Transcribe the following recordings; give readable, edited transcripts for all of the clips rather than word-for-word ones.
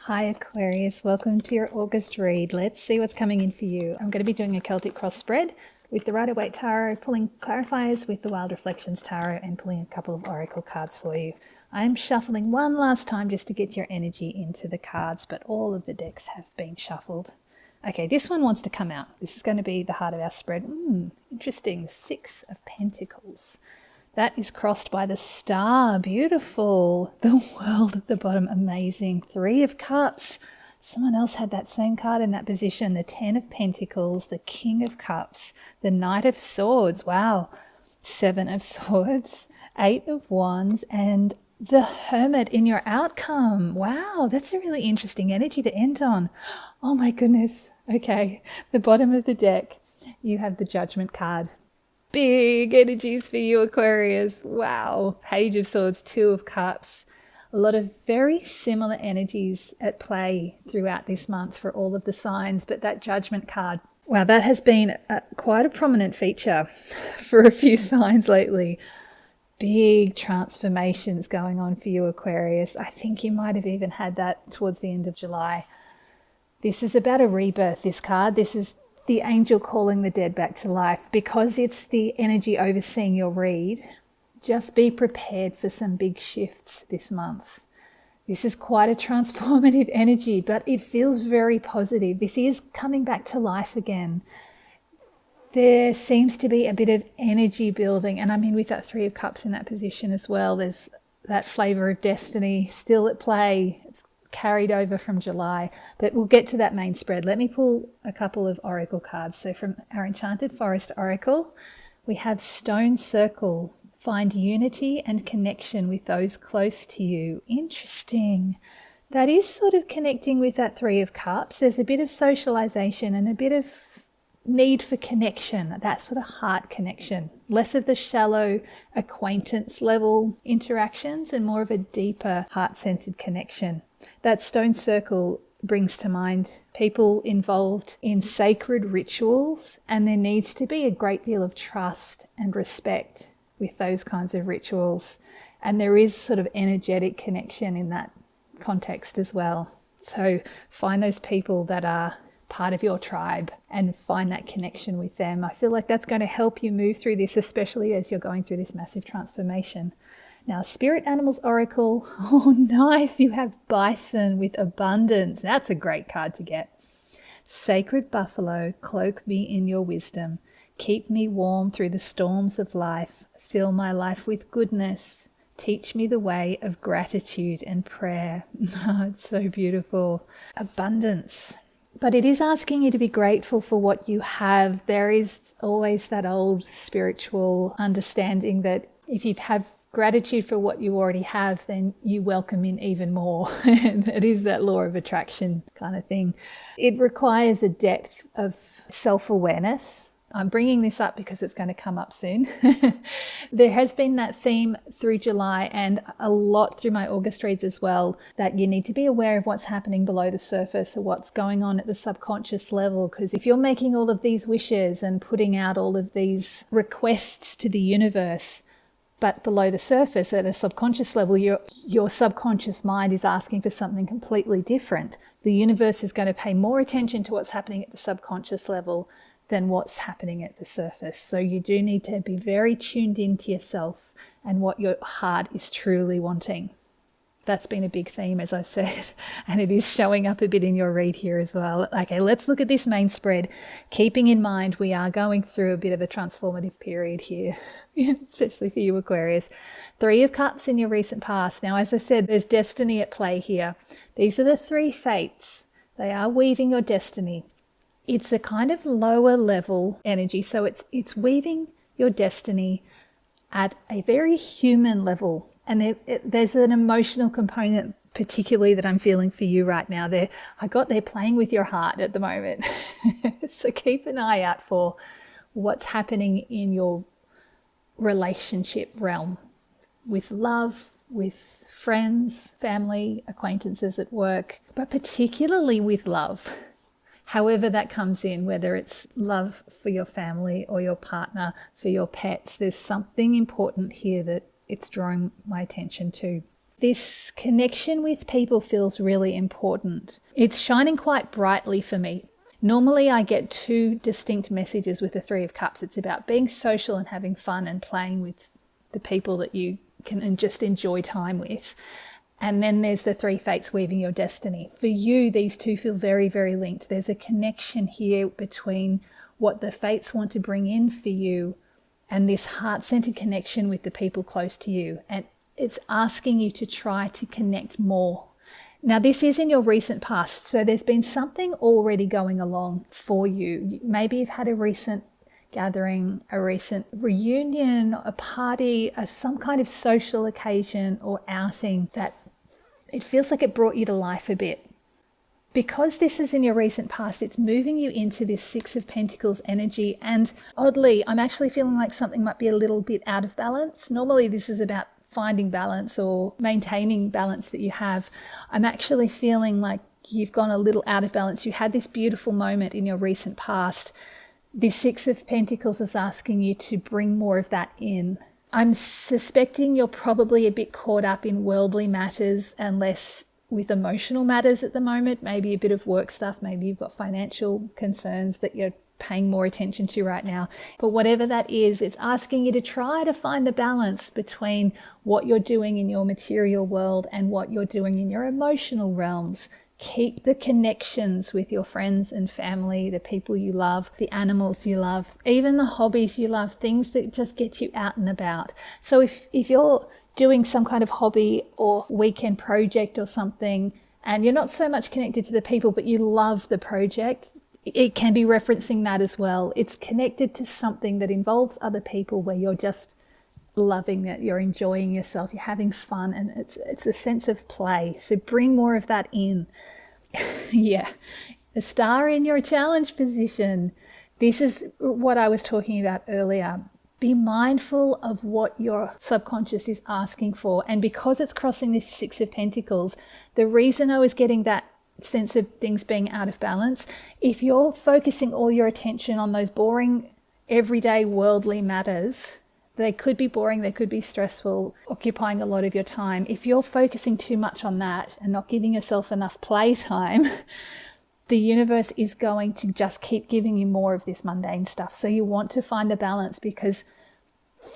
Hi Aquarius, welcome to your August read. Let's see what's coming in for you. I'm going to be doing a Celtic cross spread with the Rider-Waite Tarot, pulling clarifiers with the Wild Reflections Tarot and pulling a couple of oracle cards for you. I'm shuffling one last time just to get your energy into the cards, but all of the decks have been shuffled. Okay, this one wants to come out. This is going to be the heart of our spread. Interesting. Six of Pentacles. That is crossed by the star. Beautiful. The world at the bottom. Amazing. Three of Cups. Someone else had that same card in that position. The 10 of Pentacles, the King of Cups, the Knight of Swords. Wow. 7 of Swords, 8 of Wands, and the Hermit in your outcome. Wow, that's a really interesting energy to end on. Oh my goodness. Okay, the bottom of the deck, you have the Judgment card. Big energies for you, Aquarius. Wow. Page of Swords, 2 of Cups. A lot of very similar energies at play throughout this month for all of the signs, but that Judgment card, wow, that has been quite a prominent feature for a few signs lately. Big transformations going on for you, Aquarius. I think you might have even had that towards the end of July. This is about a rebirth, this card. This is the angel calling the dead back to life. Because it's the energy overseeing your read, just be prepared for some big shifts this month. This is quite a transformative energy, but it feels very positive. This is coming back to life again. There seems to be a bit of energy building, and I mean with that 3 of Cups in that position as well, there's that flavour of destiny still at play. It's carried over from July, but we'll get to that main spread. Let me pull a couple of oracle cards. So from our Enchanted Forest Oracle, we have Stone Circle. Find unity and connection with those close to you. Interesting. That is sort of connecting with that 3 of Cups. There's a bit of socialization and a bit of need for connection, that sort of heart connection. Less of the shallow acquaintance level interactions and more of a deeper heart-centered connection. That Stone Circle brings to mind people involved in sacred rituals, and there needs to be a great deal of trust and respect with those kinds of rituals. And there is sort of energetic connection in that context as well. So find those people that are part of your tribe and find that connection with them. I feel like that's going to help you move through this, especially as you're going through this massive transformation. Now, Spirit Animals Oracle. Oh, nice. You have Bison with abundance. That's a great card to get. Sacred Buffalo, cloak me in your wisdom. Keep me warm through the storms of life. Fill my life with goodness. Teach me the way of gratitude and prayer. Oh, it's so beautiful. Abundance. But it is asking you to be grateful for what you have. There is always that old spiritual understanding that if you have gratitude for what you already have, then you welcome in even more. It is that law of attraction kind of thing. It requires a depth of self-awareness. I'm bringing this up because it's going to come up soon. There has been that theme through July and a lot through my August reads as well, that you need to be aware of what's happening below the surface or what's going on at the subconscious level. Because if you're making all of these wishes and putting out all of these requests to the universe, but below the surface at a subconscious level, your subconscious mind is asking for something completely different. The universe is going to pay more attention to what's happening at the subconscious level than what's happening at the surface. So you do need to be very tuned into yourself and what your heart is truly wanting. That's been a big theme, as I said, and it is showing up a bit in your read here as well. Okay, let's look at this main spread, keeping in mind we are going through a bit of a transformative period here, especially for you, Aquarius. 3 of Cups in your recent past. Now, as I said, there's destiny at play here. These are the 3 fates. They are weaving your destiny. It's a kind of lower level energy. So it's weaving your destiny at a very human level. And there's an emotional component particularly that I'm feeling for you right now. They're playing with your heart at the moment. So keep an eye out for what's happening in your relationship realm with love, with friends, family, acquaintances at work, but particularly with love. However that comes in, whether it's love for your family or your partner, for your pets, there's something important here that it's drawing my attention to. This connection with people feels really important. It's shining quite brightly for me. Normally I get two distinct messages with the Three of Cups. It's about being social and having fun and playing with the people that you can just enjoy time with. And then there's the Three Fates weaving your destiny. For you, these two feel very, very linked. There's a connection here between what the fates want to bring in for you and this heart-centered connection with the people close to you. And it's asking you to try to connect more. Now, this is in your recent past, so there's been something already going along for you. Maybe you've had a recent gathering, a recent reunion, a party, some kind of social occasion or outing that it feels like it brought you to life a bit. Because this is in your recent past, it's moving you into this Six of Pentacles energy. And oddly, I'm actually feeling like something might be a little bit out of balance. Normally, this is about finding balance or maintaining balance that you have. I'm actually feeling like you've gone a little out of balance. You had this beautiful moment in your recent past. The Six of Pentacles is asking you to bring more of that in. I'm suspecting you're probably a bit caught up in worldly matters and less with emotional matters at the moment. Maybe a bit of work stuff. Maybe you've got financial concerns that you're paying more attention to right now. But whatever that is, it's asking you to try to find the balance between what you're doing in your material world and what you're doing in your emotional realms. Keep the connections with your friends and family, the people you love, the animals you love, even the hobbies you love, things that just get you out and about. So if you're doing some kind of hobby or weekend project or something, and you're not so much connected to the people, but you love the project, it can be referencing that as well. It's connected to something that involves other people where you're just loving it, you're enjoying yourself, you're having fun, and it's a sense of play. So bring more of that in. Yeah, a star in your challenge position. This is what I was talking about earlier. Be mindful of what your subconscious is asking for. And because it's crossing this Six of Pentacles, the reason I was getting that sense of things being out of balance, if you're focusing all your attention on those boring, everyday worldly matters, they could be boring, they could be stressful, occupying a lot of your time. If you're focusing too much on that and not giving yourself enough playtime, the universe is going to just keep giving you more of this mundane stuff. So you want to find the balance, because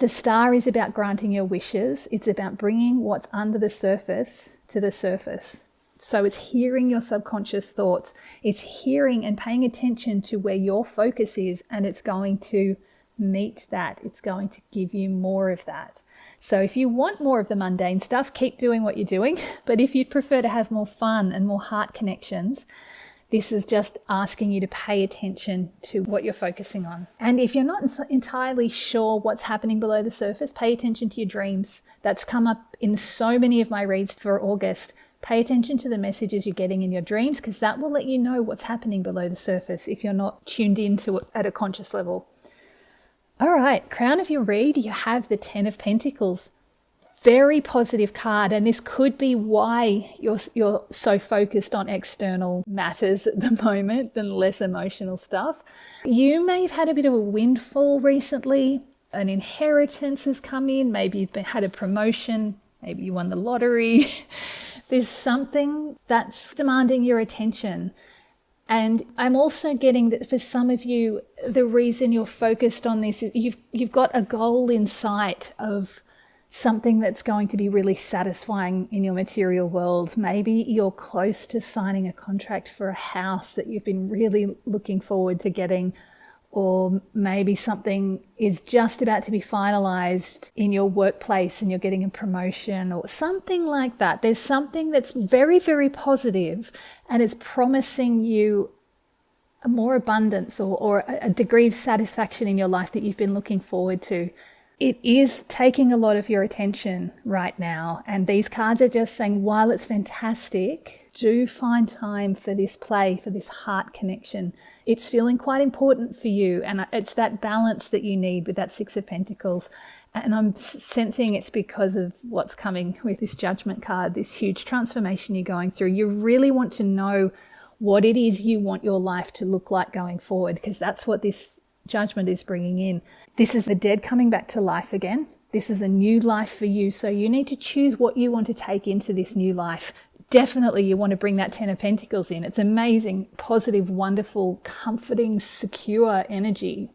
the star is about granting your wishes. It's about bringing what's under the surface to the surface. So it's hearing your subconscious thoughts. It's hearing and paying attention to where your focus is, and it's going to meet that. It's going to give you more of that. So if you want more of the mundane stuff, keep doing what you're doing. But if you'd prefer to have more fun and more heart connections, this is just asking you to pay attention to what you're focusing on. And if you're not entirely sure what's happening below the surface, pay attention to your dreams. That's come up in so many of my reads for August. Pay attention to the messages you're getting in your dreams, because that will let you know what's happening below the surface if you're not tuned into it at a conscious level. All right, crown of your read, you have the Ten of Pentacles. Very positive card, and this could be why you're so focused on external matters at the moment than less emotional stuff. You may have had a bit of a windfall recently. An inheritance has come in. Maybe you've had a promotion. Maybe you won the lottery. There's something that's demanding your attention. And I'm also getting that for some of you, the reason you're focused on this is you've got a goal in sight of something that's going to be really satisfying in your material world. Maybe you're close to signing a contract for a house that you've been really looking forward to getting, or maybe something is just about to be finalized in your workplace and you're getting a promotion or something like that. There's something that's very, very positive and it's promising you a more abundance or a degree of satisfaction in your life that you've been looking forward to. It is taking a lot of your attention right now. And these cards are just saying, while it's fantastic, do find time for this play, for this heart connection. It's feeling quite important for you. And it's that balance that you need with that Six of Pentacles. And I'm sensing it's because of what's coming with this Judgment card, this huge transformation you're going through. You really want to know what it is you want your life to look like going forward, because that's what this Judgment is bringing in. This is the dead coming back to life again. This is a new life for you. So you need to choose what you want to take into this new life. Definitely you want to bring that 10 of Pentacles in. It's amazing, positive, wonderful, comforting, secure energy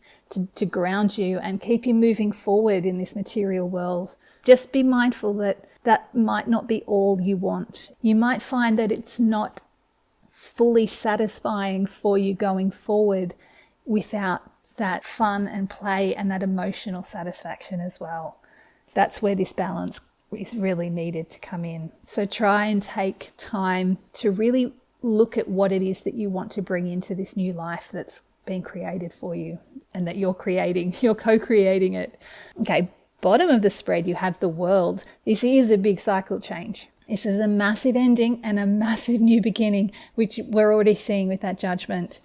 to ground you and keep you moving forward in this material world. Just be mindful that that might not be all you want. You might find that it's not fully satisfying for you going forward without that fun and play and that emotional satisfaction as well. That's where this balance is really needed to come in. So try and take time to really look at what it is that you want to bring into this new life that's been created for you and that you're co-creating it. Okay, bottom of the spread, you have the World. This is a big cycle change. This is a massive ending and a massive new beginning, which we're already seeing with that Judgment.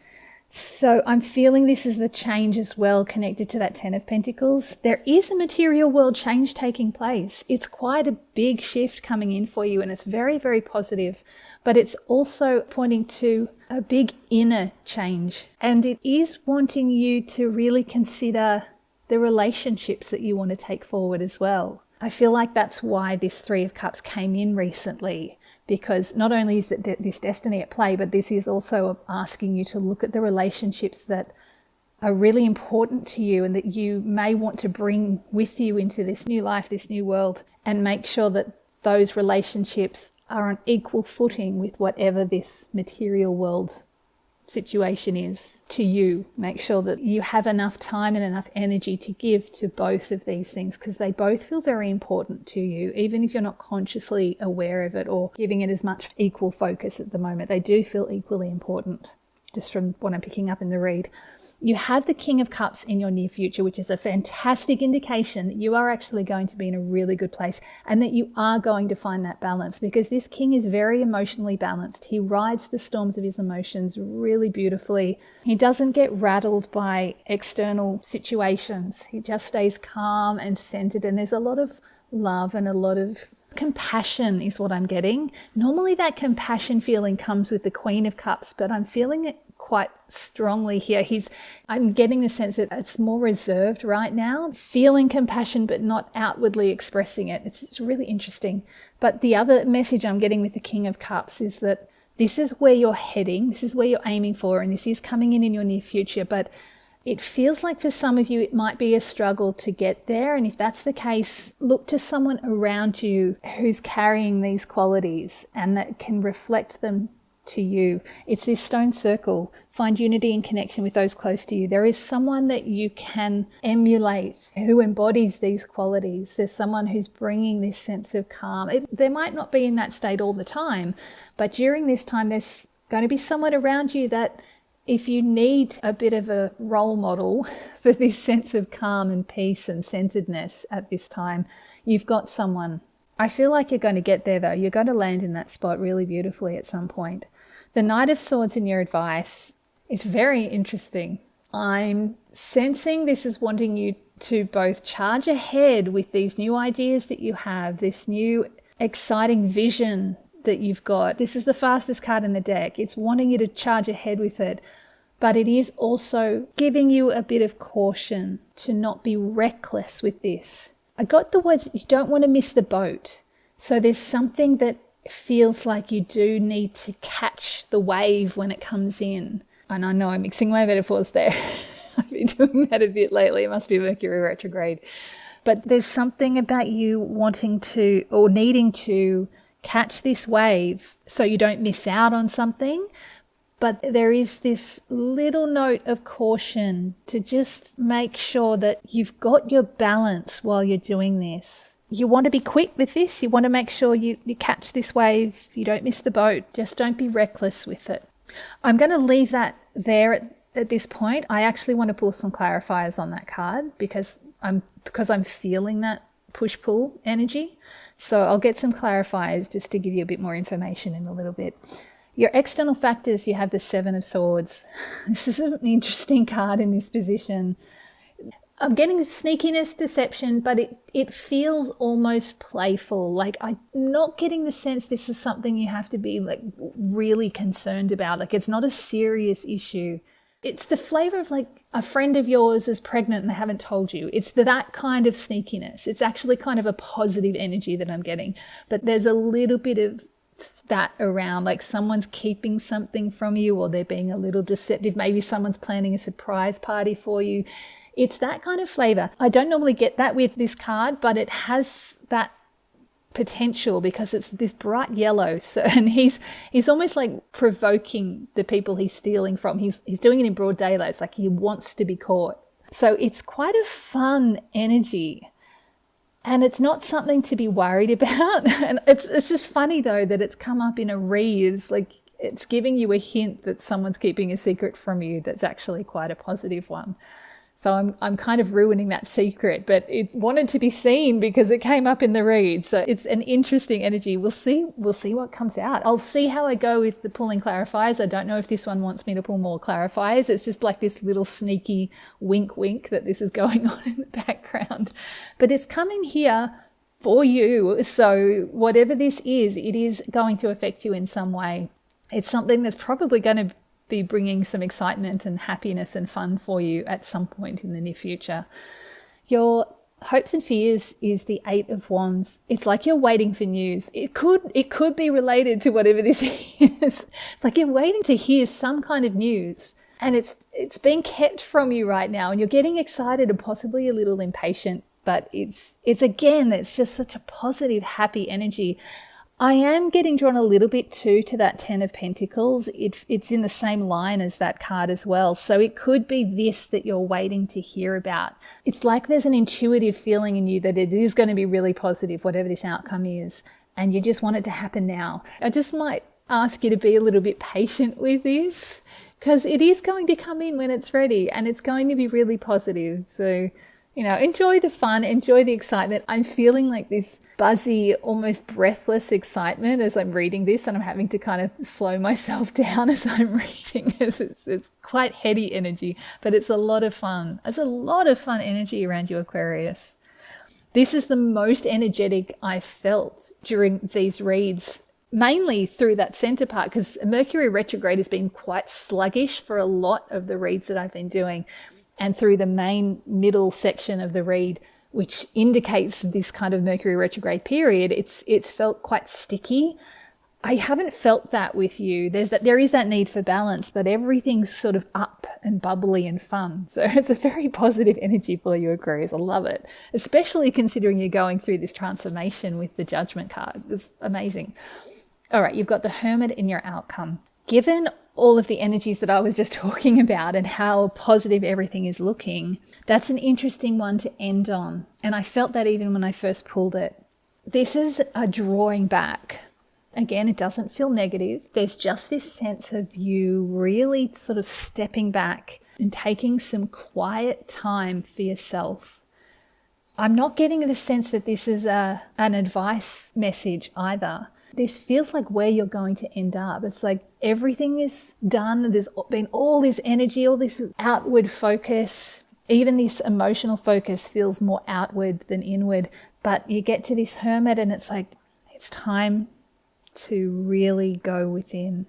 So I'm feeling this is the change as well, connected to that 10 of Pentacles. There is a material world change taking place. It's quite a big shift coming in for you, and it's very, very positive. But it's also pointing to a big inner change. And it is wanting you to really consider the relationships that you want to take forward as well. I feel like that's why this 3 of Cups came in recently. Because not only is it this destiny at play, but this is also asking you to look at the relationships that are really important to you and that you may want to bring with you into this new life, this new world, and make sure that those relationships are on equal footing with whatever this material world situation is to you. Make sure that you have enough time and enough energy to give to both of these things, because they both feel very important to you, even if you're not consciously aware of it or giving it as much equal focus at the moment. They do feel equally important, just from what I'm picking up in the read. You have the King of Cups in your near future, which is a fantastic indication that you are actually going to be in a really good place and that you are going to find that balance, because this King is very emotionally balanced. He rides the storms of his emotions really beautifully. He doesn't get rattled by external situations. He just stays calm and centered, and there's a lot of love and a lot of compassion is what I'm getting. Normally that compassion feeling comes with the Queen of Cups, but I'm feeling it quite strongly here. I'm getting the sense that it's more reserved right now, feeling compassion but not outwardly expressing it. It's really interesting. But the other message I'm getting with the King of Cups is that this is where you're heading, this is where you're aiming for, and this is coming in your near future. But it feels like for some of you it might be a struggle to get there, and if that's the case, look to someone around you who's carrying these qualities and that can reflect them to you. It's this stone circle. Find unity and connection with those close to you. There is someone that you can emulate who embodies these qualities. There's someone who's bringing this sense of calm. They might not be in that state all the time, but during this time there's going to be someone around you that, if you need a bit of a role model for this sense of calm and peace and centeredness at this time, you've got someone. I feel like you're going to get there though. You're going to land in that spot really beautifully at some point. The Knight of Swords in your advice is very interesting. I'm sensing this is wanting you to both charge ahead with these new ideas that you have, this new exciting vision that you've got. This is the fastest card in the deck. It's wanting you to charge ahead with it, but it is also giving you a bit of caution to not be reckless with this. I got the words, you don't want to miss the boat. So there's something that feels like you do need to catch the wave when it comes in. And I know I'm mixing my metaphors there. I've been doing that a bit lately. It must be Mercury retrograde. But there's something about you wanting to or needing to catch this wave so you don't miss out on something. But there is this little note of caution to just make sure that you've got your balance while you're doing this. You want to be quick with this. You want to make sure you catch this wave. You don't miss the boat. Just don't be reckless with it. I'm going to leave that there at this point. I actually want to pull some clarifiers on that card because I'm feeling that push-pull energy. So I'll get some clarifiers just to give you a bit more information in a little bit. Your external factors, you have the Seven of Swords. This is an interesting card in this position. I'm getting sneakiness, deception, but it feels almost playful. Like I'm not getting the sense this is something you have to be like really concerned about. Like it's not a serious issue. It's the flavor of like a friend of yours is pregnant and they haven't told you. It's that kind of sneakiness. It's actually kind of a positive energy that I'm getting. But there's a little bit of that around, like someone's keeping something from you, or they're being a little deceptive. Maybe someone's planning a surprise party for you. It's that kind of flavor. I don't normally get that with this card, but it has that potential because it's this bright yellow. So, and he's almost like provoking the people he's stealing from. He's doing it in broad daylight. It's like he wants to be caught. So it's quite a fun energy. And it's not something to be worried about. And it's just funny though that it's come up in a read. It's like it's giving you a hint that someone's keeping a secret from you that's actually quite a positive one. So I'm kind of ruining that secret, but it wanted to be seen because it came up in the read. So it's an interesting energy. We'll see what comes out. I'll see how I go with the pulling clarifiers. I don't know if this one wants me to pull more clarifiers. It's just like this little sneaky wink wink that this is going on in the background. But it's coming here for you. So whatever this is, it is going to affect you in some way. It's something that's probably going to be bringing some excitement and happiness and fun for you at some point in the near future. Your hopes and fears is the 8 of Wands. It's like you're waiting for news. It could be related to whatever this is. It's like you're waiting to hear some kind of news, and it's being kept from you right now, and you're getting excited and possibly a little impatient, but it's just such a positive, happy energy. I am getting drawn a little bit too to that 10 of Pentacles. It's in the same line as that card as well. So it could be this that you're waiting to hear about. It's like there's an intuitive feeling in you that it is going to be really positive, whatever this outcome is, and you just want it to happen now. I just might ask you to be a little bit patient with this because it is going to come in when it's ready and it's going to be really positive. So, enjoy the fun, enjoy the excitement. I'm feeling like this buzzy, almost breathless excitement as I'm reading this, and I'm having to kind of slow myself down as I'm reading. It's quite heady energy, but it's a lot of fun. There's a lot of fun energy around you, Aquarius. This is the most energetic I've felt during these reads, mainly through that center part, because Mercury retrograde has been quite sluggish for a lot of the reads that I've been doing. And through the main middle section of the read, which indicates this kind of Mercury retrograde period, it's felt quite sticky. I haven't felt that with you. There is that need for balance, but everything's sort of up and bubbly and fun. So it's a very positive energy for you, Aquarius. I love it, especially considering you're going through this transformation with the Judgment card. It's amazing. All right, you've got the Hermit in your outcome. Given all of the energies that I was just talking about and how positive everything is looking, that's an interesting one to end on. And I felt that even when I first pulled it. This is a drawing back. Again, it doesn't feel negative. There's just this sense of you really sort of stepping back and taking some quiet time for yourself. I'm not getting the sense that this is an advice message either. This feels like where you're going to end up. It's like everything is done. There's been all this energy, all this outward focus. Even this emotional focus feels more outward than inward. But you get to this Hermit and it's like, it's time to really go within,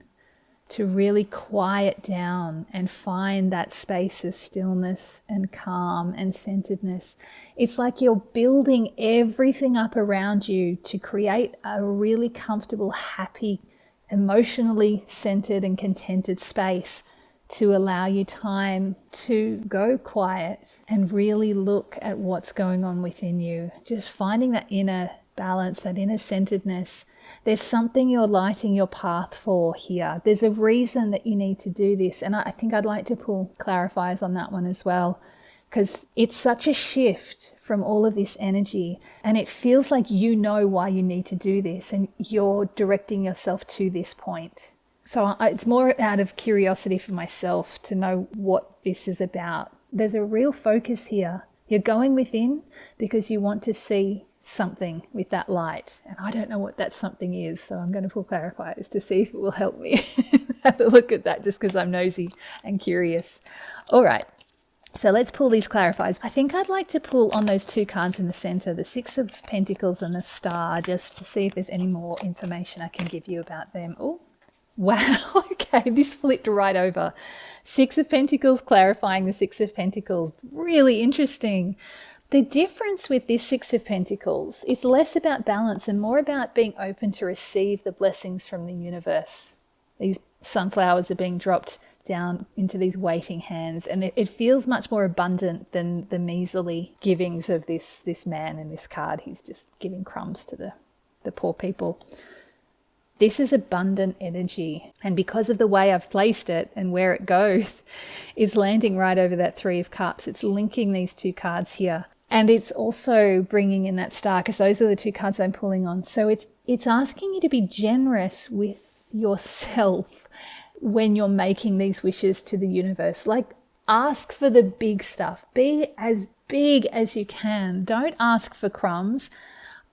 to really quiet down and find that space of stillness and calm and centeredness. It's like you're building everything up around you to create a really comfortable, happy, emotionally centered and contented space to allow you time to go quiet and really look at what's going on within you. Just finding that inner balance, that inner centeredness. There's something you're lighting your path for here. There's a reason that you need to do this. And I think I'd like to pull clarifiers on that one as well, because it's such a shift from all of this energy. And it feels like you know why you need to do this and you're directing yourself to this point. So it's more out of curiosity for myself to know what this is about. There's a real focus here. You're going within because you want to see something with that light, and I don't know what that something is, so I'm going to pull clarifiers to see if it will help me have a look at that, just because I'm nosy and curious. All right, so let's pull these clarifiers. I think I'd like to pull on those two cards in the center, the 6 of Pentacles and the Star, just to see if there's any more information I can give you about them. Oh, Wow, okay, this flipped right over. Six of Pentacles clarifying the Six of Pentacles. Really interesting. The difference with this Six of Pentacles, it's less about balance and more about being open to receive the blessings from the universe. These sunflowers are being dropped down into these waiting hands, and it feels much more abundant than the measly givings of this man in this card. He's just giving crumbs to the poor people. This is abundant energy, and because of the way I've placed it and where it goes, it's landing right over that Three of Cups. It's linking these two cards here, and it's also bringing in that Star, because those are the two cards I'm pulling on. So it's asking you to be generous with yourself when you're making these wishes to the universe. Like, ask for the big stuff. Be as big as you can. Don't ask for crumbs.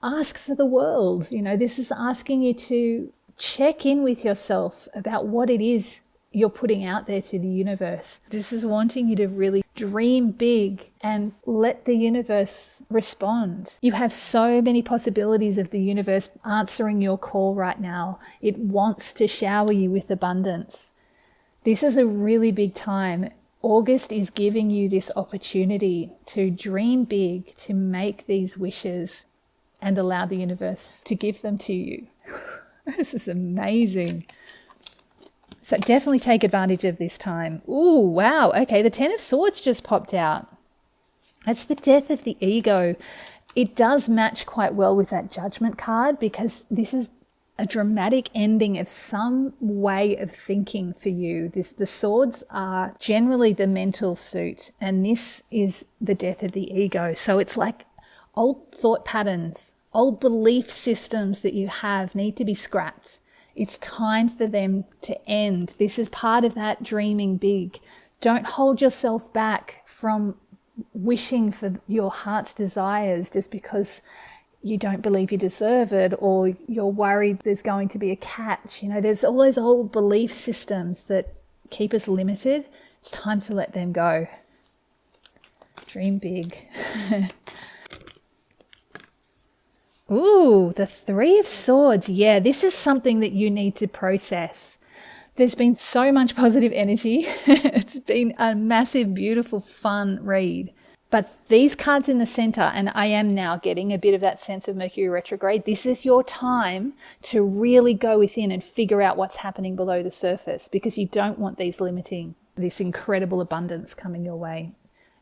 Ask for the world. You know, this is asking you to check in with yourself about what it is you're putting out there to the universe. This is wanting you to really dream big and let the universe respond. You have so many possibilities of the universe answering your call right now. It wants to shower you with abundance. This is a really big time. August is giving you this opportunity to dream big, to make these wishes and allow the universe to give them to you. This is amazing. So definitely take advantage of this time. Ooh, wow. Okay, the Ten of Swords just popped out. That's the death of the ego. It does match quite well with that Judgment card, because this is a dramatic ending of some way of thinking for you. The swords are generally the mental suit, and this is the death of the ego. So it's like old thought patterns, old belief systems that you have need to be scrapped. It's time for them to end. This is part of that dreaming big. Don't hold yourself back from wishing for your heart's desires just because you don't believe you deserve it, or you're worried there's going to be a catch. You know, there's all those old belief systems that keep us limited. It's time to let them go. Dream big. Ooh, the Three of Swords. Yeah, this is something that you need to process. There's been so much positive energy. It's been a massive, beautiful, fun read. But these cards in the center, and I am now getting a bit of that sense of Mercury retrograde, this is your time to really go within and figure out what's happening below the surface, because you don't want these limiting, this incredible abundance coming your way.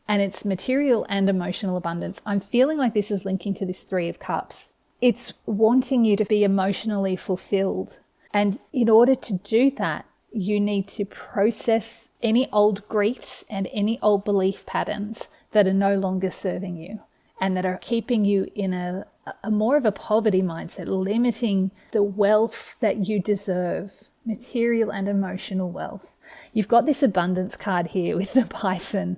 And it's material and emotional abundance. I'm feeling like this is linking to this Three of Cups. It's wanting you to be emotionally fulfilled. And in order to do that, you need to process any old griefs and any old belief patterns that are no longer serving you and that are keeping you in a more of a poverty mindset, limiting the wealth that you deserve, material and emotional wealth. You've got this abundance card here with the bison.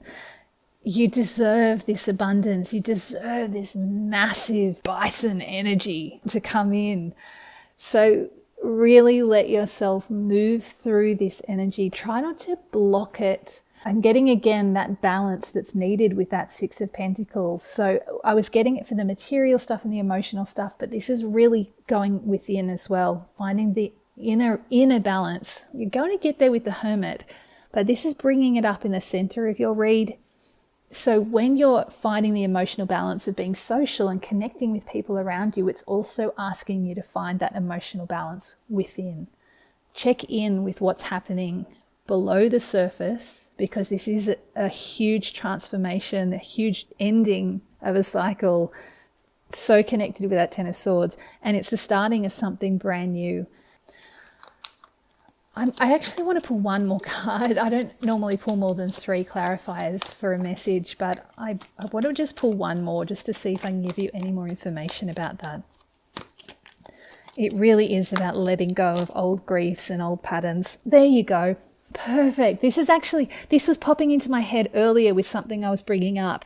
You deserve this abundance. You deserve this massive bison energy to come in. So really let yourself move through this energy. Try not to block it. I'm getting again that balance that's needed with that Six of Pentacles. So I was getting it for the material stuff and the emotional stuff, but this is really going within as well, finding the inner balance. You're going to get there with the Hermit, but this is bringing it up in the center of your read. So when you're finding the emotional balance of being social and connecting with people around you, it's also asking you to find that emotional balance within. Check in with what's happening below the surface, because this is a huge transformation, a huge ending of a cycle, so connected with that Ten of Swords, and it's the starting of something brand new. I actually want to pull one more card. I don't normally pull more than 3 clarifiers for a message, but I want to just pull one more just to see if I can give you any more information about that. It really is about letting go of old griefs and old patterns. There you go. Perfect. This was popping into my head earlier with something I was bringing up.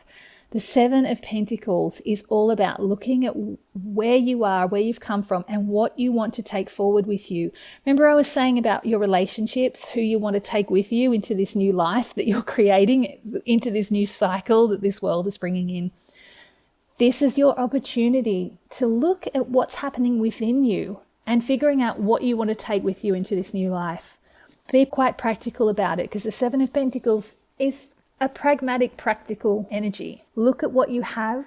The Seven of Pentacles is all about looking at where you are, where you've come from, and what you want to take forward with you. Remember I was saying about your relationships, who you want to take with you into this new life that you're creating, into this new cycle that this world is bringing in. This is your opportunity to look at what's happening within you and figuring out what you want to take with you into this new life. Be quite practical about it, because the Seven of Pentacles is a pragmatic, practical energy. Look at what you have,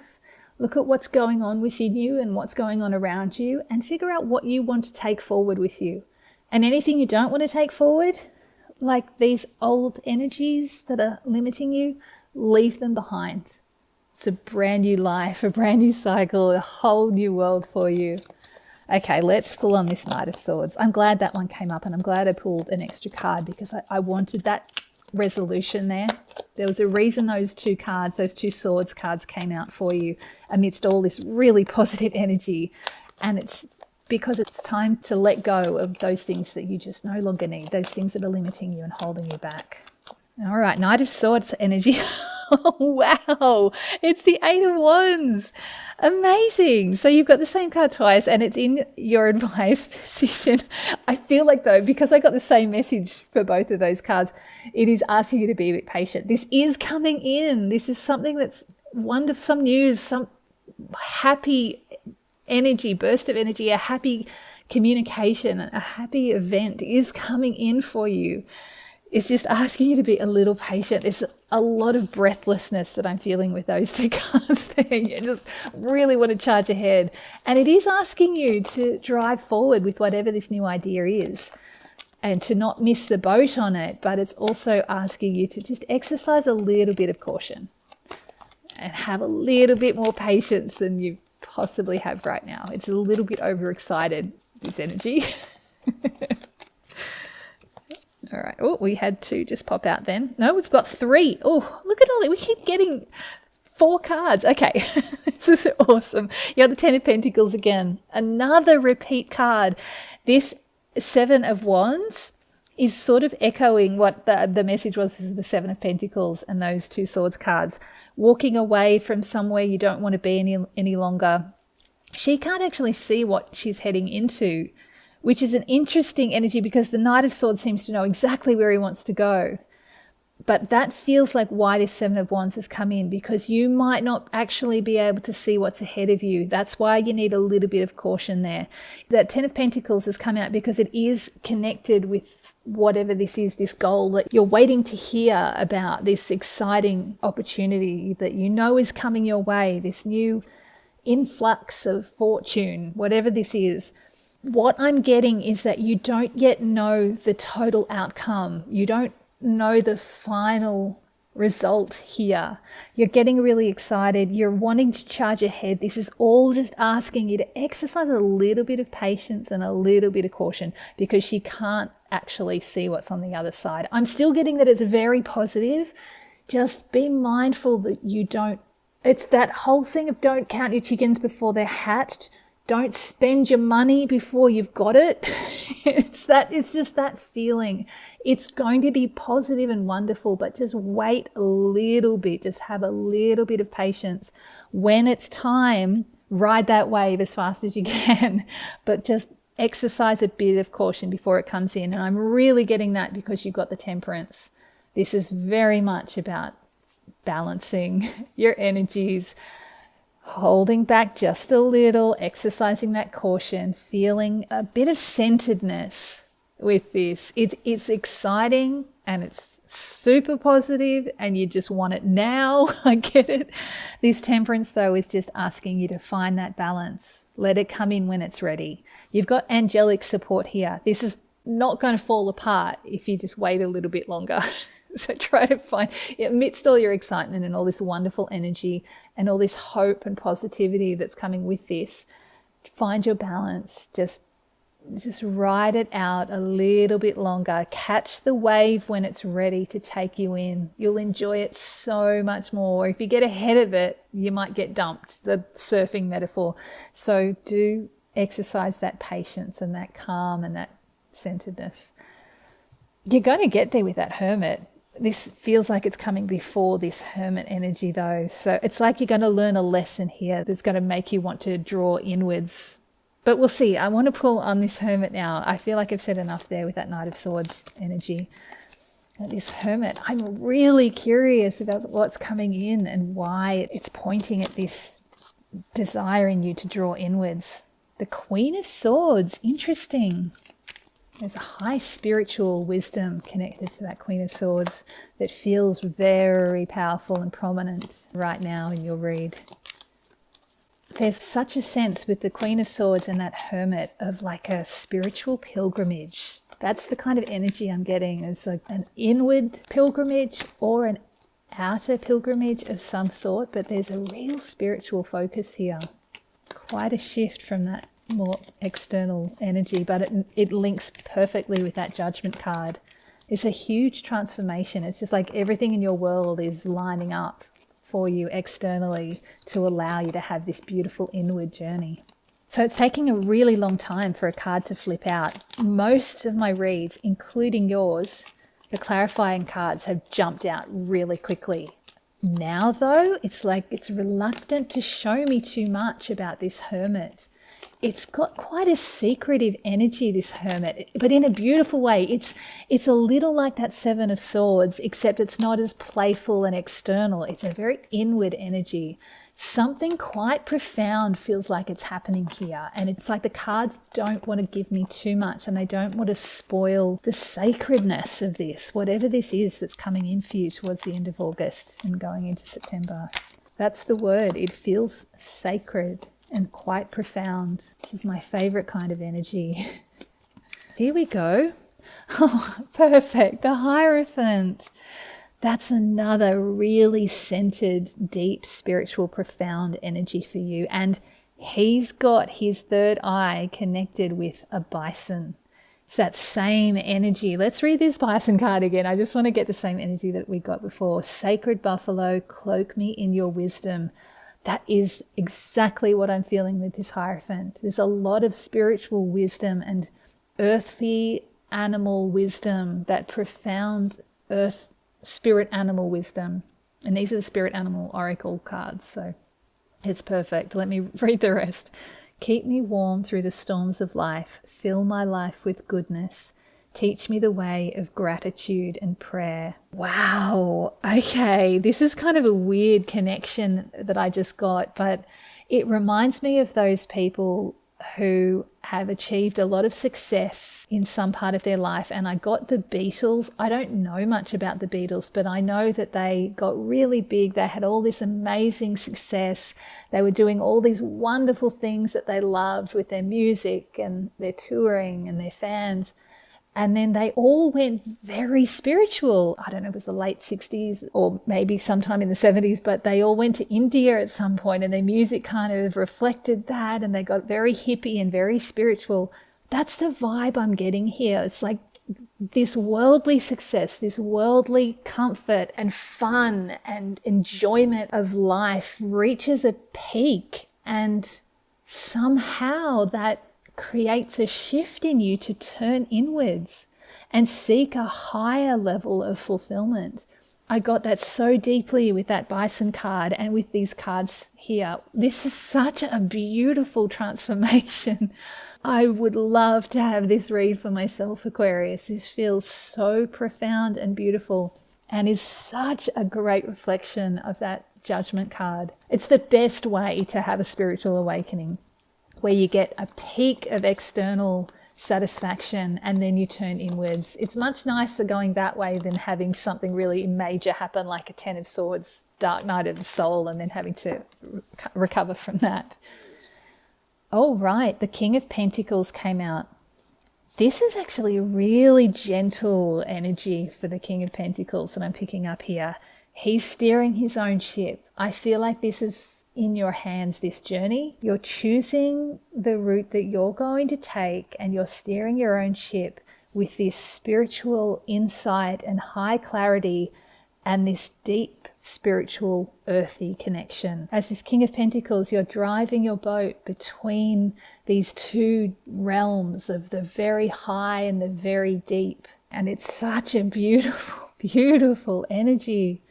look at what's going on within you and what's going on around you, and figure out what you want to take forward with you. And anything you don't want to take forward, like these old energies that are limiting you, leave them behind. It's a brand new life, a brand new cycle, a whole new world for you. Okay, let's pull on this Knight of Swords. I'm glad that one came up, and I'm glad I pulled an extra card, because I wanted that resolution there. There was a reason those two cards, those two swords cards came out for you amidst all this really positive energy. And it's because it's time to let go of those things that you just no longer need, those things that are limiting you and holding you back. All right, Knight of Swords energy. Oh, wow, it's the Eight of Wands. Amazing. So you've got the same card twice, and it's in your advice position. I feel like, though, because I got the same message for both of those cards, it is asking you to be a bit patient. This is coming in. This is something that's wonderful, some news, some happy energy, burst of energy, a happy communication, a happy event is coming in for you. It's just asking you to be a little patient. There's a lot of breathlessness that I'm feeling with those two cards there. You just really want to charge ahead. And it is asking you to drive forward with whatever this new idea is and to not miss the boat on it. But it's also asking you to just exercise a little bit of caution and have a little bit more patience than you possibly have right now. It's a little bit overexcited, this energy. All right. Oh, we had two just pop out then. No, we've got three. Oh, look at all that. We keep getting 4 cards. Okay. This is awesome. You got the Ten of Pentacles again. Another repeat card. This Seven of Wands is sort of echoing what the message was for the Seven of Pentacles and those two Swords cards. Walking away from somewhere you don't want to be any longer. She can't actually see what she's heading into, which is an interesting energy, because the Knight of Swords seems to know exactly where he wants to go. But that feels like why this Seven of Wands has come in, because you might not actually be able to see what's ahead of you. That's why you need a little bit of caution there. That Ten of Pentacles has come out because it is connected with whatever this is, this goal that you're waiting to hear about, this exciting opportunity that you know is coming your way, this new influx of fortune, whatever this is. What I'm getting is that you don't yet know the total outcome. You don't know the final result here. You're getting really excited. You're wanting to charge ahead. This is all just asking you to exercise a little bit of patience and a little bit of caution, because she can't actually see what's on the other side. I'm still getting that it's very positive. Just be mindful that you don't, it's that whole thing of don't count your chickens before they're hatched. Don't spend your money before you've got it. It's just that feeling. It's going to be positive and wonderful, but just wait a little bit. Just have a little bit of patience. When it's time, ride that wave as fast as you can, but just exercise a bit of caution before it comes in. And I'm really getting that because you've got the Temperance. This is very much about balancing your energies, holding back just a little, exercising that caution, feeling a bit of centeredness with this. It's exciting and it's super positive and you just want it now. I get it. This Temperance, though, is just asking you to find that balance. Let it come in when it's ready. You've got angelic support here. This is not going to fall apart if you just wait a little bit longer. So try to find, amidst all your excitement and all this wonderful energy and all this hope and positivity that's coming with this, find your balance. Just ride it out a little bit longer. Catch the wave when it's ready to take you in. You'll enjoy it so much more. If you get ahead of it, you might get dumped, the surfing metaphor. So do exercise that patience and that calm and that centeredness. You're going to get there with that Hermit. This feels like it's coming before this Hermit energy, though. So it's like you're going to learn a lesson here that's going to make you want to draw inwards. But we'll see. I want to pull on this Hermit now. I feel like I've said enough there with that Knight of Swords energy. And this Hermit, I'm really curious about what's coming in and why it's pointing at this desire in you to draw inwards The Queen of Swords, interesting. There's a high spiritual wisdom connected to that Queen of Swords that feels very powerful and prominent right now in your read. There's such a sense with the Queen of Swords and that Hermit of like a spiritual pilgrimage. That's the kind of energy I'm getting. It's like an inward pilgrimage or an outer pilgrimage of some sort, but there's a real spiritual focus here. Quite a shift from that more external energy, but it links perfectly with that Judgment card. It's a huge transformation. It's just like everything in your world is lining up for you externally to allow you to have this beautiful inward journey. So it's taking a really long time for a card to flip out. Most of my reads, including yours, the clarifying cards have jumped out really quickly. Now though, it's like it's reluctant to show me too much about this Hermit. It's got quite a secretive energy, this Hermit, but in a beautiful way. It's a little like that Seven of Swords, except it's not as playful and external. It's a very inward energy. Something quite profound feels like it's happening here. And it's like the cards don't want to give me too much, and they don't want to spoil the sacredness of this, whatever this is that's coming in for you towards the end of August and going into September. That's the word. It feels sacred and quite profound. This is my favorite kind of energy. Here we go. Oh, perfect. The Hierophant. That's another really centered, deep, spiritual, profound energy for you. And he's got his third eye connected with a bison. It's that same energy. Let's read this bison card again. I just want to get the same energy that we got before. Sacred buffalo, cloak me in your wisdom. That is exactly what I'm feeling with this Hierophant. There's a lot of spiritual wisdom and earthy animal wisdom, that profound earth spirit animal wisdom. And these are the spirit animal oracle cards, so it's perfect. Let me read the rest. Keep me warm through the storms of life. Fill my life with goodness. Teach me the way of gratitude and prayer. Wow. Okay. This is kind of a weird connection that I just got, but it reminds me of those people who have achieved a lot of success in some part of their life. And I got the Beatles. I don't know much about the Beatles, but I know that they got really big. They had all this amazing success. They were doing all these wonderful things that they loved with their music and their touring and their fans. And then they all went very spiritual. I don't know, it was the late 60s or maybe sometime in the 70s, but they all went to India at some point, and their music kind of reflected that, and they got very hippie and very spiritual. That's the vibe I'm getting here. It's like this worldly success, this worldly comfort and fun and enjoyment of life reaches a peak, and somehow that creates a shift in you to turn inwards and seek a higher level of fulfillment. I got that so deeply with that bison card and with these cards here. This is such a beautiful transformation. I would love to have this read for myself, Aquarius. This feels so profound and beautiful and is such a great reflection of that Judgment card. It's the best way to have a spiritual awakening, where you get a peak of external satisfaction and then you turn inwards. It's much nicer going that way than having something really major happen like a Ten of Swords, dark night of the soul, and then having to recover from that. Oh, right, the King of Pentacles came out. This is actually a really gentle energy for the King of Pentacles that I'm picking up here. He's steering his own ship. I feel like this is in your hands, this journey. You're choosing the route that you're going to take, and you're steering your own ship with this spiritual insight and high clarity and this deep spiritual earthy connection. As this King of Pentacles, you're driving your boat between these two realms of the very high and the very deep. And it's such a beautiful, beautiful energy.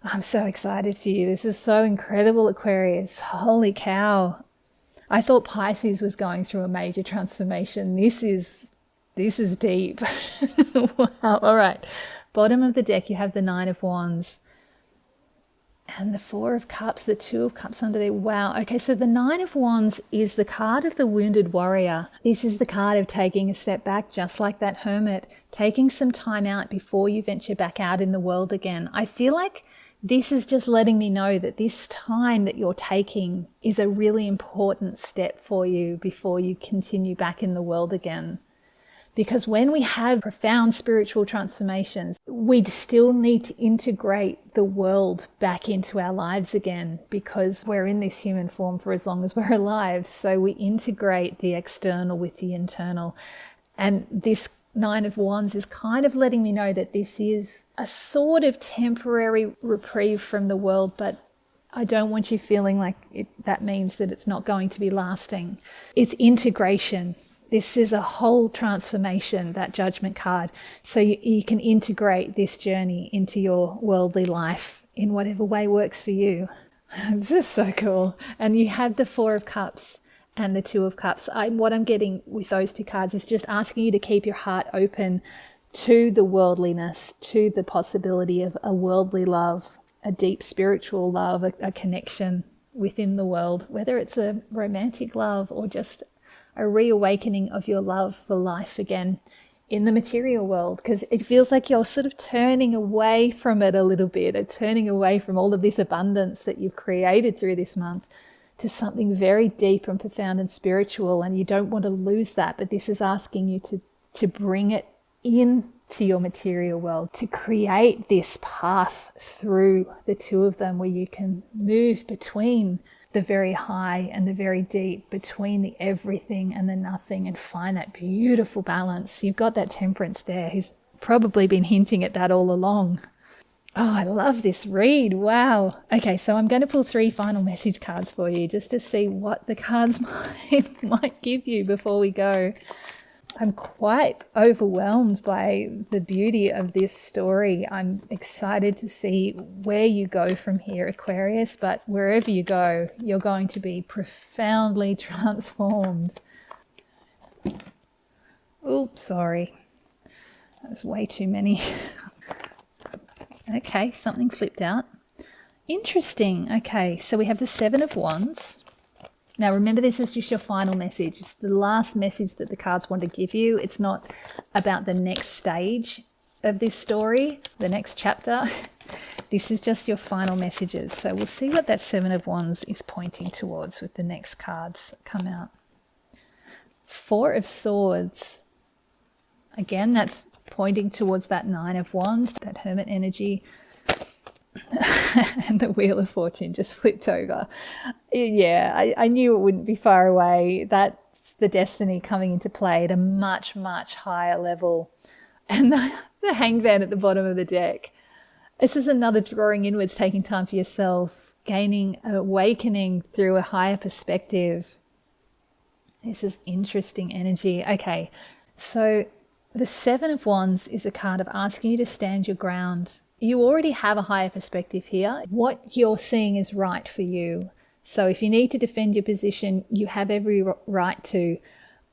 I'm so excited for you. This is so incredible, Aquarius. Holy cow. I thought Pisces was going through a major transformation. This is deep. Wow. All right. Bottom of the deck, you have the Nine of Wands. And the Four of Cups, the Two of Cups under there. Wow. Okay, so the Nine of Wands is the card of the wounded warrior. This is the card of taking a step back, just like that hermit, taking some time out before you venture back out in the world again. I feel like this is just letting me know that this time that you're taking is a really important step for you before you continue back in the world again. Because when we have profound spiritual transformations, we still need to integrate the world back into our lives again, because we're in this human form for as long as we're alive. So we integrate the external with the internal. And this Nine of Wands is kind of letting me know that this is a sort of temporary reprieve from the world, but I don't want you feeling like that means that it's not going to be lasting. It's integration. This is a whole transformation, that Judgment card. So you can integrate this journey into your worldly life in whatever way works for you. This is so cool. And you had the Four of Cups and the Two of Cups. What I'm getting with those two cards is just asking you to keep your heart open to the worldliness, to the possibility of a worldly love, a deep spiritual love, a connection within the world, whether it's a romantic love or just a reawakening of your love for life again in the material world, because it feels like you're sort of turning away from it a little bit, or turning away from all of this abundance that you've created through this month to something very deep and profound and spiritual, and you don't want to lose that. But this is asking you to bring it into your material world, to create this path through the two of them where you can move between the very high and the very deep, between the everything and the nothing, and find that beautiful balance. You've got that Temperance there. He's probably been hinting at that all along. Oh, I love this read. Wow. Okay, so I'm going to pull 3 final message cards for you just to see what the cards might give you before we go. I'm quite overwhelmed by the beauty of this story. I'm excited to see where you go from here, Aquarius, but wherever you go, you're going to be profoundly transformed. Oops, sorry. That was way too many. Okay, something flipped out. Interesting. Okay, so we have the Seven of Wands. Now, remember, this is just your final message. It's the last message that the cards want to give you. It's not about the next stage of this story, the next chapter. This is just your final messages. So we'll see what that Seven of Wands is pointing towards with the next cards that come out. Four of Swords. Again, that's pointing towards that Nine of Wands, that Hermit energy. And the Wheel of Fortune just flipped over. Yeah, I knew it wouldn't be far away. That's the destiny coming into play at a much, much higher level. And the Hanged Man at the bottom of the deck. This is another drawing inwards, taking time for yourself, gaining, awakening through a higher perspective. This is interesting energy. Okay, so the Seven of Wands is a card of asking you to stand your ground. You already have a higher perspective here. What you're seeing is right for you. So if you need to defend your position, you have every right to.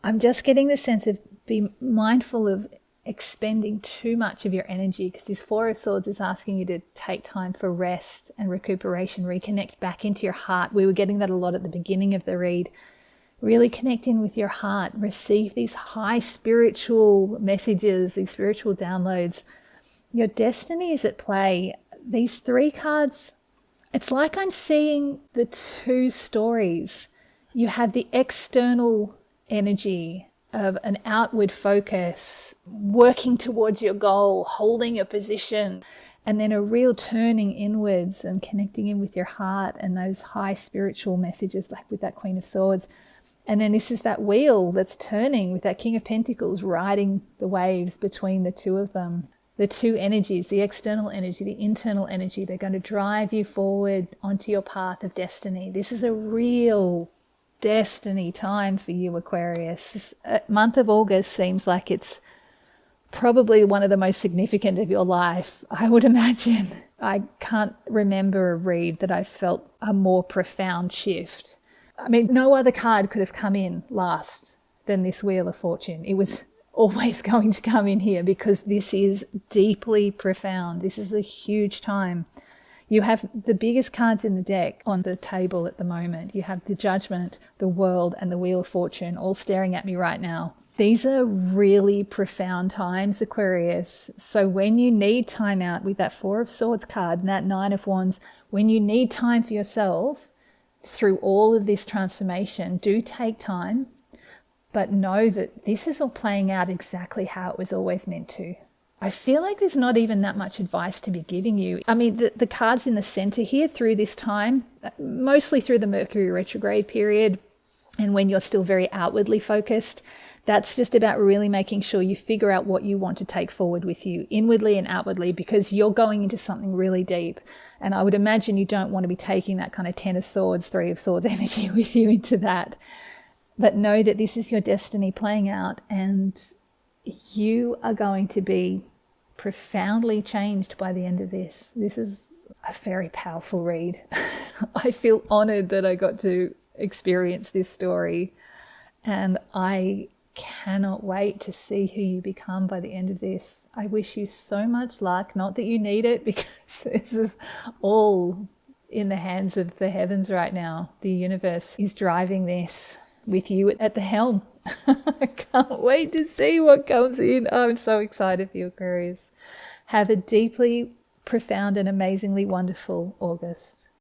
I'm just getting the sense of be mindful of expending too much of your energy, because this Four of Swords is asking you to take time for rest and recuperation, reconnect back into your heart. We were getting that a lot at the beginning of the read. Really connect in with your heart, receive these high spiritual messages, these spiritual downloads. Your destiny is at play. These 3 cards, it's like I'm seeing the 2 stories. You have the external energy of an outward focus, working towards your goal, holding your position, and then a real turning inwards and connecting in with your heart and those high spiritual messages, like with that Queen of Swords. And then this is that wheel that's turning with that King of Pentacles riding the waves between the 2 of them. The 2 energies, the external energy, the internal energy, they're going to drive you forward onto your path of destiny. This is a real destiny time for you, Aquarius. This month of August seems like it's probably one of the most significant of your life, I would imagine. I can't remember a read that I felt a more profound shift. I mean, no other card could have come in last than this Wheel of Fortune. It was always going to come in here because this is deeply profound. This is a huge time. You have the biggest cards in the deck on the table at the moment. You have the Judgment, the World, and the Wheel of Fortune all staring at me right now. These are really profound times, Aquarius. So when you need time out with that Four of Swords card and that Nine of Wands, when you need time for yourself through all of this transformation, do take time, but know that this is all playing out exactly how it was always meant to. I feel like there's not even that much advice to be giving you. I mean, the cards in the center here through this time, mostly through the Mercury retrograde period, and when you're still very outwardly focused, that's just about really making sure you figure out what you want to take forward with you, inwardly and outwardly, because you're going into something really deep. And I would imagine you don't want to be taking that kind of Ten of Swords, Three of Swords energy with you into that. But know that this is your destiny playing out, and you are going to be profoundly changed by the end of this. This is a very powerful read. I feel honored that I got to experience this story, and I cannot wait to see who you become by the end of this. I wish you so much luck. Not that you need it, because this is all in the hands of the heavens right now. The universe is driving this with you at the helm. I can't wait to see what comes in. Oh, I'm so excited for you, Aquarius. Have a deeply profound and amazingly wonderful August.